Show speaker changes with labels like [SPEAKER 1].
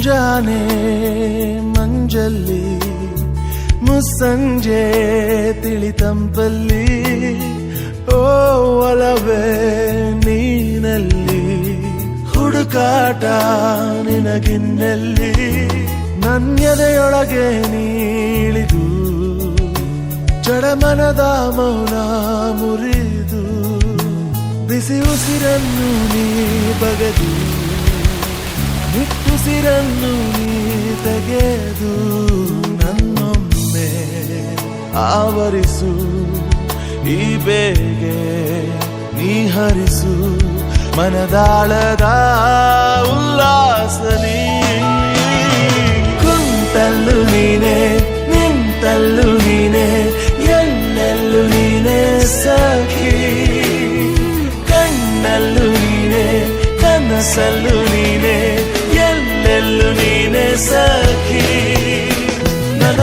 [SPEAKER 1] ಮುಂಜಾನೆ ಮಂಜಲ್ಲಿ ಮುಸ್ಸಂಜೆ ತಿಳಿತಂಪಲ್ಲಿ ಓ ಒಲವೇ ನೀನಲ್ಲಿ ಹುಡುಕಾಟ ನಿನಗಿನ್ನಲ್ಲಿ ನನ್ಯದೆಯೊಳಗೆ ನೀಳಿದು ಜಡಮನದ ಮೌನ ಮುರಿದು ಬಿಸಿ ಉಸಿರನ್ನು ನೀ ಬಗೆದು ನಿಟ್ಟುಸಿರನ್ನು ನೀ ತೆಗೆದು ನನ್ನೊಮ್ಮೆ ಆವರಿಸು ಈ ಬೇಗೆ ನೀ ಹರಿಸು ಮನದಾಳದ ಉಲ್ಲಾಸನಿ ಕುಂತಲ್ಲು ನೀನೆ ನಿಂತಲ್ಲು ನೀನೆ ಎಲ್ಲೆಲ್ಲೂ ನೀನೆ ಸಖಿ ಕಣ್ಣಲ್ಲೂ ನೀನೆ ಕನಸಲ್ಲೂ ನೀನೆ ಎಲ್ಲೆಲ್ಲೂ ನೀನೆ ಸಖಿ ನನ್ನ